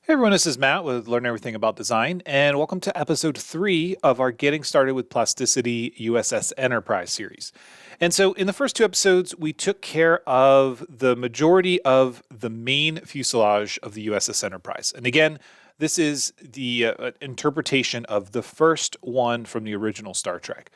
Hey everyone, this is Matt with Learn Everything About Design, and welcome to episode 3 of our Getting Started with Plasticity USS Enterprise series. And so, in the first two episodes, we took care of the majority of the main fuselage of the USS Enterprise. And again, this is the interpretation of the first one from the original Star Trek.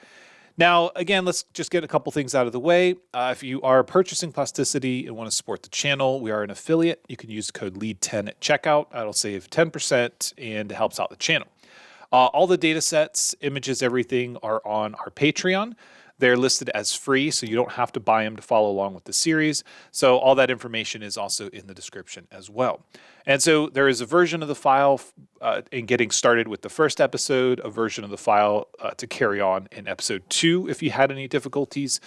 Now, again, let's just get a couple things out of the way. If you are purchasing Plasticity and want to support the channel, we are an affiliate. You can use the code LEAD10 at checkout. That'll save 10% and it helps out the channel. All the data sets, images, everything are on our Patreon. They're listed as free, so you don't have to buy them to follow along with the series. So all that information is also in the description as well. And so there is a version of the file in getting started with the first episode, a version of the file to carry on in episode 2 if you had any difficulties.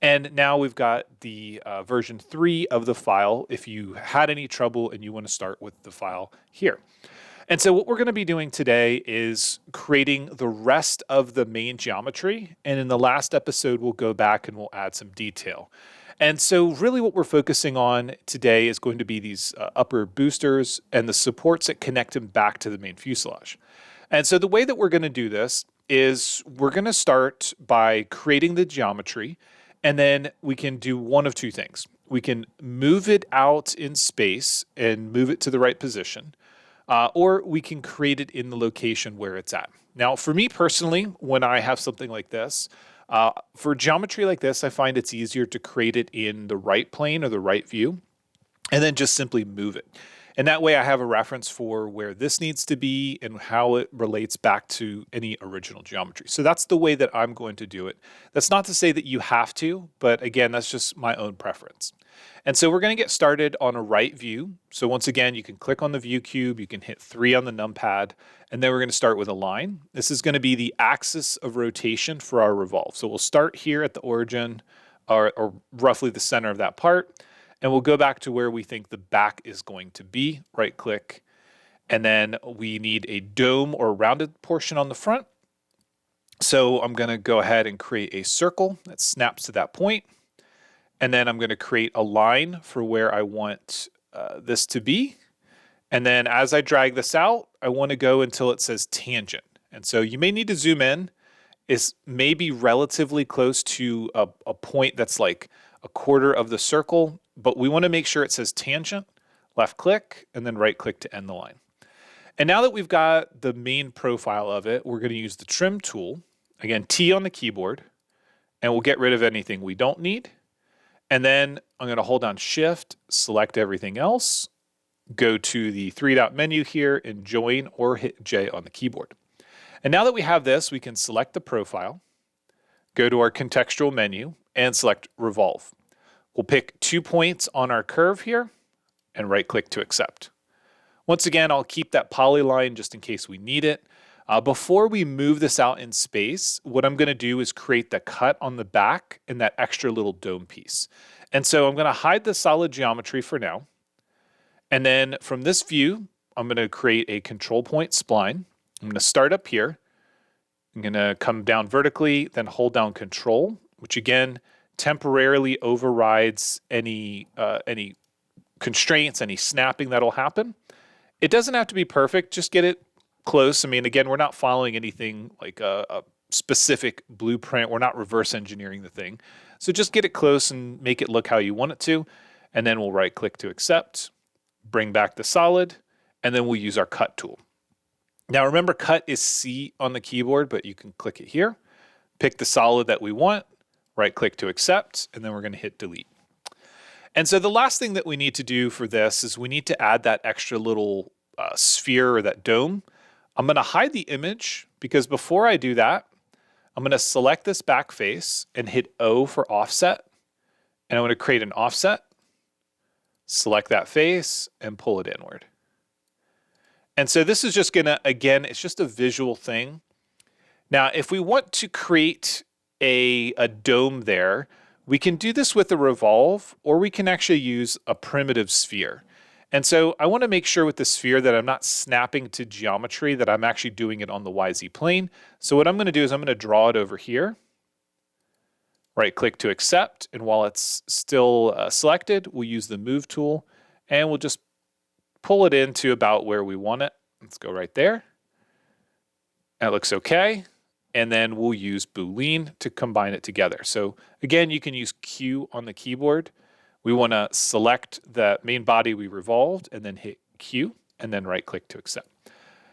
And now we've got the version 3 of the file if you had any trouble and you want to start with the file here. And so what we're going to be doing today is creating the rest of the main geometry. And in the last episode, we'll go back and we'll add some detail. And so really what we're focusing on today is going to be these upper boosters and the supports that connect them back to the main fuselage. And so the way that we're going to do this is we're going to start by creating the geometry, and then we can do one of two things. We can move it out in space and move it to the right position. Or we can create it in the location where it's at. Now, for me personally, when I have something like this, for geometry like this, I find it's easier to create it in the right plane or the right view, and then just simply move it. And that way I have a reference for where this needs to be and how it relates back to any original geometry. So that's the way that I'm going to do it. That's not to say that you have to, but again, that's just my own preference. And so we're going to get started on a right view. So once again, you can click on the view cube, you can hit 3 on the numpad, and then we're going to start with a line. This is going to be the axis of rotation for our revolve. So we'll start here at the origin or roughly the center of that part. And we'll go back to where we think the back is going to be, right click. And then we need a dome or rounded portion on the front. So I'm going to go ahead and create a circle that snaps to that point. And then I'm going to create a line for where I want this to be. And then as I drag this out, I want to go until it says tangent. And so you may need to zoom in. It's maybe relatively close to a point that's like a quarter of the circle, but we want to make sure it says tangent, left click, and then right click to end the line. And now that we've got the main profile of it, we're going to use the trim tool. Again, T on the keyboard, and we'll get rid of anything we don't need. And then I'm going to hold down Shift, select everything else, go to the 3-dot menu here and join or hit J on the keyboard. And now that we have this, we can select the profile, go to our contextual menu, and select Revolve. We'll pick 2 points on our curve here and right click to accept. Once again, I'll keep that polyline just in case we need it. Before we move this out in space, what I'm going to do is create the cut on the back and that extra little dome piece. And so I'm going to hide the solid geometry for now. And then from this view, I'm going to create a control point spline. I'm going to start up here. I'm going to come down vertically, then hold down Control, which again temporarily overrides any constraints, any snapping that'll happen. It doesn't have to be perfect, just get it close. I mean, again, we're not following anything like a specific blueprint. We're not reverse engineering the thing. So just get it close and make it look how you want it to. And then we'll right click to accept, bring back the solid, and then we'll use our cut tool. Now remember, cut is C on the keyboard, but you can click it here, pick the solid that we want, right click to accept, and then we're going to hit delete. And so the last thing that we need to do for this is we need to add that extra little sphere or that dome. I'm going to hide the image because before I do that, I'm going to select this back face and hit O for offset. And I'm going to create an offset, select that face, and pull it inward. And so this is just going to, again, it's just a visual thing. Now, if we want to create a dome there, we can do this with a revolve, or we can actually use a primitive sphere. And so I want to make sure with the sphere that I'm not snapping to geometry, that I'm actually doing it on the YZ plane. So what I'm going to do is I'm going to draw it over here, right click to accept, and while it's still selected, we'll use the move tool, and we'll just pull it into about where we want it. Let's go right there. That looks okay. And then we'll use Boolean to combine it together. So again, you can use Q on the keyboard. We want to select the main body we revolved and then hit Q and then right click to accept.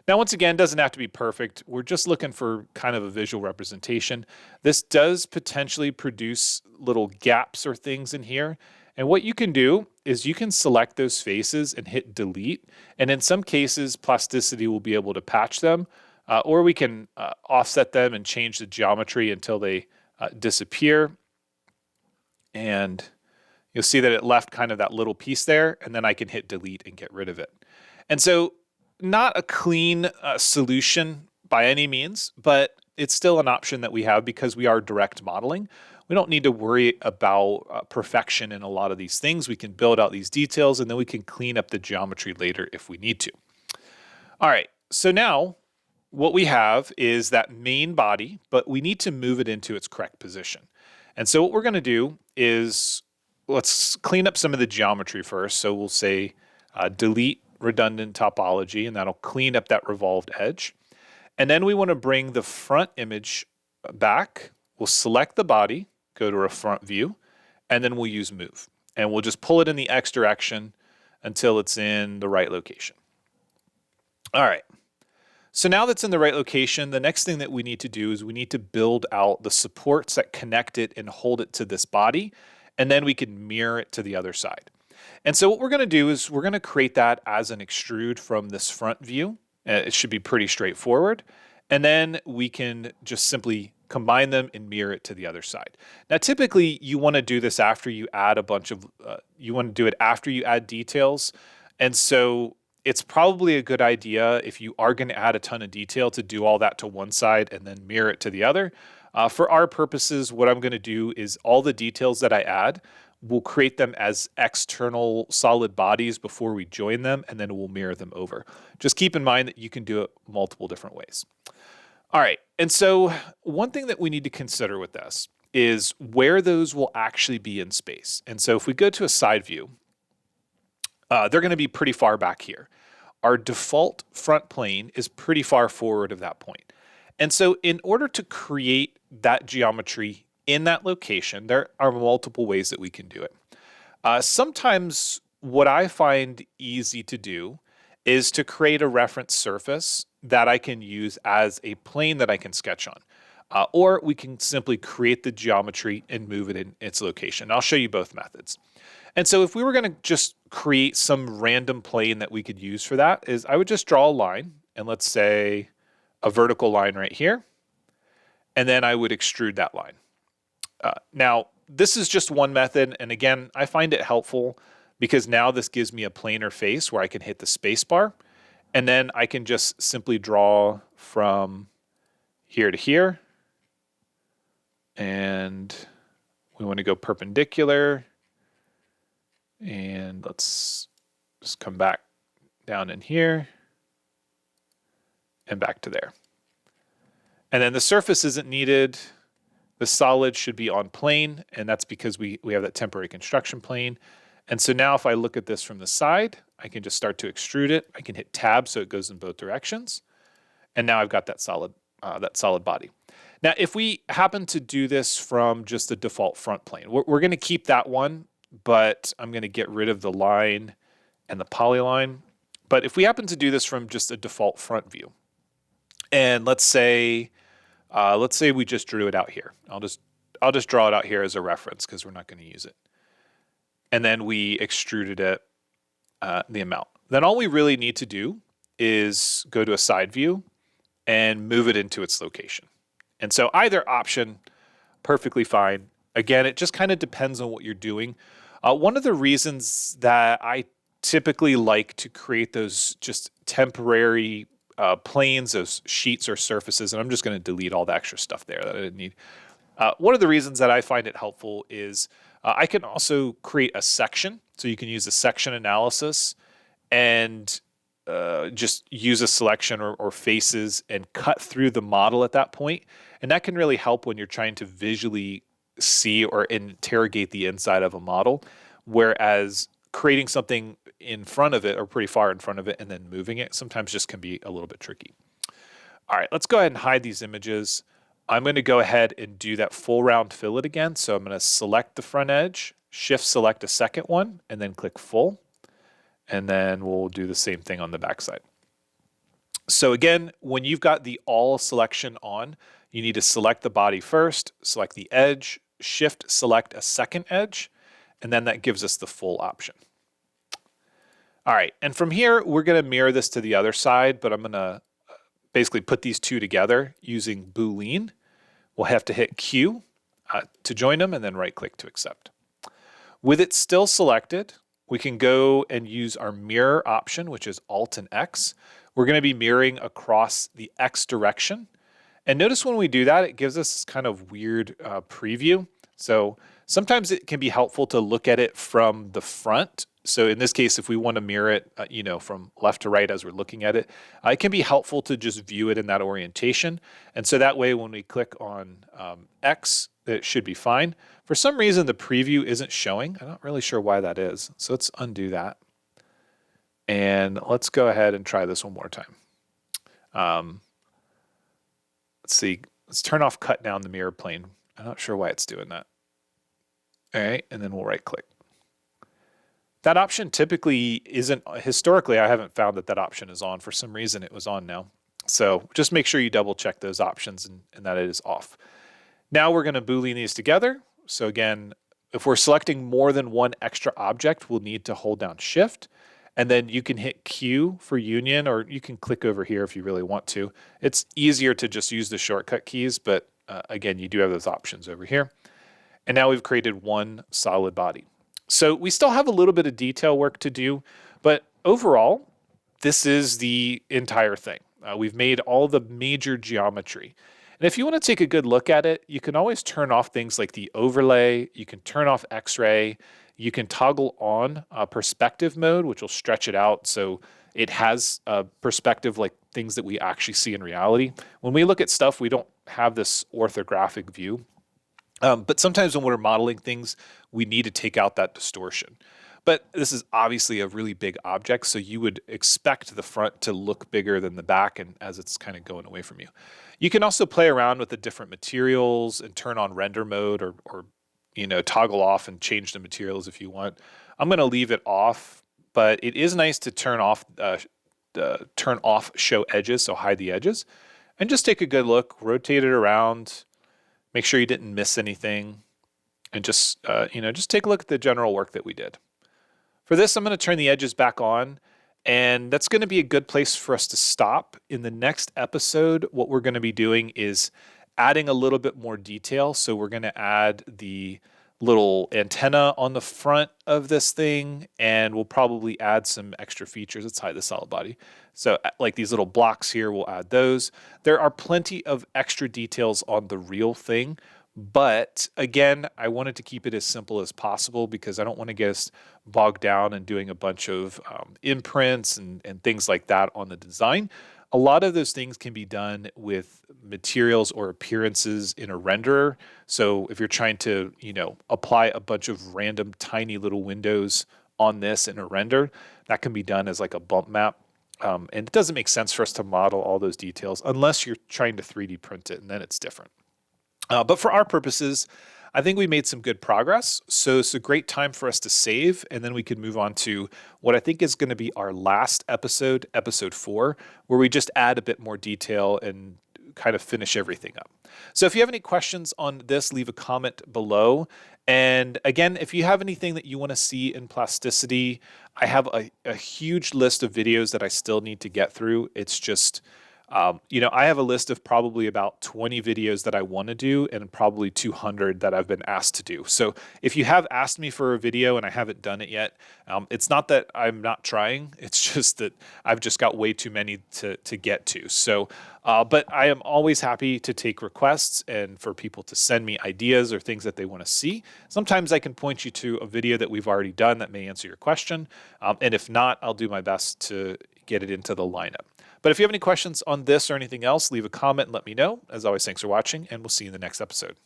Now, once again, doesn't have to be perfect. We're just looking for kind of a visual representation. This does potentially produce little gaps or things in here. And what you can do is you can select those faces and hit delete. And in some cases, Plasticity will be able to patch them, or we can offset them and change the geometry until they disappear. And you'll see that it left kind of that little piece there, and then I can hit delete and get rid of it. And so not a clean solution by any means, but it's still an option that we have because we are direct modeling. We don't need to worry about perfection in a lot of these things. We can build out these details and then we can clean up the geometry later if we need to. All right, so now what we have is that main body, but we need to move it into its correct position. And so what we're going to do is let's clean up some of the geometry first. So we'll say delete redundant topology, and that'll clean up that revolved edge. And then we want to bring the front image back. We'll select the body, go to our front view, and then we'll use move. And we'll just pull it in the X direction until it's in the right location. All right. So now that's in the right location, the next thing that we need to do is we need to build out the supports that connect it and hold it to this body, and then we can mirror it to the other side. And so what we're going to do is we're going to create that as an extrude from this front view. It should be pretty straightforward. And then we can just simply combine them and mirror it to the other side. Now, typically you want to do this after you add a bunch of, you want to do it after you add details. And so it's probably a good idea if you are going to add a ton of detail to do all that to one side and then mirror it to the other. For our purposes, what I'm going to do is all the details that I add, we'll create them as external solid bodies before we join them, and then we'll mirror them over. Just keep in mind that you can do it multiple different ways. All right, and so one thing that we need to consider with this is where those will actually be in space. And so if we go to a side view, they're going to be pretty far back here. Our default front plane is pretty far forward of that point. And so in order to create that geometry in that location, there are multiple ways that we can do it. Sometimes what I find easy to do is to create a reference surface that I can use as a plane that I can sketch on. Or we can simply create the geometry and move it in its location. I'll show you both methods. And so if we were going to just create some random plane that we could use for that, is I would just draw a line, and let's say a vertical line right here, and then I would extrude that line. Now, this is just one method, and again, I find it helpful because now this gives me a planar face where I can hit the space bar, and then I can just simply draw from here to here, and we want to go perpendicular, and let's just come back down in here and back to there. And then the surface isn't needed. The solid should be on plane, and that's because we have that temporary construction plane. And so now if I look at this from the side, I can just start to extrude it. I can hit tab so it goes in both directions. And now I've got that solid body. Now, if we happen to do this from just the default front plane, we're going to keep that one, but I'm going to get rid of the line and the polyline. But if we happen to do this from just a default front view, and let's say we just drew it out here. I'll just draw it out here as a reference because we're not going to use it. And then we extruded it the amount. Then all we really need to do is go to a side view and move it into its location. And so either option, perfectly fine. Again, it just kind of depends on what you're doing. One of the reasons that I typically like to create those just temporary planes, those sheets or surfaces, and I'm just going to delete all the extra stuff there that I didn't need. One of the reasons that I find it helpful is I can also create a section. So you can use a section analysis and just use a selection or faces and cut through the model at that point. And that can really help when you're trying to visually see or interrogate the inside of a model. Whereas creating something in front of it or pretty far in front of it and then moving it sometimes just can be a little bit tricky. All right, let's go ahead and hide these images. I'm going to go ahead and do that full round fillet again. So I'm going to select the front edge, shift select a second one, and then click full. And then we'll do the same thing on the backside. So again, when you've got the all selection on, you need to select the body first, select the edge, shift select a second edge, and then that gives us the full option. All right, and from here, we're going to mirror this to the other side, but I'm going to basically put these two together using Boolean. We'll have to hit Q to join them and then right click to accept. With it still selected, we can go and use our mirror option, which is Alt and X. We're going to be mirroring across the X direction. And notice when we do that, it gives us this kind of weird preview. So sometimes it can be helpful to look at it from the front. So in this case, if we want to mirror it, from left to right as we're looking at it, it can be helpful to just view it in that orientation. And so that way, when we click on X, it should be fine. For some reason, the preview isn't showing. I'm not really sure why that is. So let's undo that. And let's go ahead and try this one more time. Let's see. Let's turn off cut down the mirror plane. I'm not sure why it's doing that. All right, and then we'll right click. That option typically isn't, historically, I haven't found that option is on. For some reason, it was on now. So just make sure you double check those options and that it is off. Now we're going to Boolean these together. So again, if we're selecting more than one extra object, we'll need to hold down Shift. And then you can hit Q for union, or you can click over here if you really want to. It's easier to just use the shortcut keys, but again, you do have those options over here. And now we've created one solid body. So we still have a little bit of detail work to do, but overall, this is the entire thing. We've made all the major geometry. And if you want to take a good look at it, you can always turn off things like the overlay, you can turn off X-ray, you can toggle on perspective mode, which will stretch it out so it has a perspective like things that we actually see in reality. When we look at stuff, we don't have this orthographic view. But sometimes when we're modeling things, we need to take out that distortion. But this is obviously a really big object, so you would expect the front to look bigger than the back, and as it's kind of going away from you. You can also play around with the different materials and turn on render mode or toggle off and change the materials if you want. I'm going to leave it off, but it is nice to turn off show edges, so hide the edges, and just take a good look, rotate it around. Make sure you didn't miss anything, and just take a look at the general work that we did. For this, I'm going to turn the edges back on, and that's going to be a good place for us to stop. In the next episode, what we're going to be doing is adding a little bit more detail. So we're going to add the little antenna on the front of this thing, and we'll probably add some extra features. Let's hide the solid body. So like these little blocks here, we'll add those. There are plenty of extra details on the real thing, but again, I wanted to keep it as simple as possible because I don't want to get us bogged down in doing a bunch of imprints and things like that on the design. A lot of those things can be done with materials or appearances in a renderer. So if you're trying to, apply a bunch of random tiny little windows on this in a render, that can be done as like a bump map. And it doesn't make sense for us to model all those details unless you're trying to 3D print it, and then it's different. But for our purposes, I think we made some good progress. So it's a great time for us to save, and then we can move on to what I think is going to be our last episode, episode 4, where we just add a bit more detail and kind of finish everything up. So if you have any questions on this, leave a comment below. And again, if you have anything that you want to see in Plasticity, I have a huge list of videos that I still need to get through. It's just I have a list of probably about 20 videos that I want to do and probably 200 that I've been asked to do. So if you have asked me for a video and I haven't done it yet, it's not that I'm not trying. It's just that I've just got way too many to get to. So, but I am always happy to take requests and for people to send me ideas or things that they want to see. Sometimes I can point you to a video that we've already done that may answer your question. And if not, I'll do my best to get it into the lineup. But if you have any questions on this or anything else, leave a comment and let me know. As always, thanks for watching, and we'll see you in the next episode.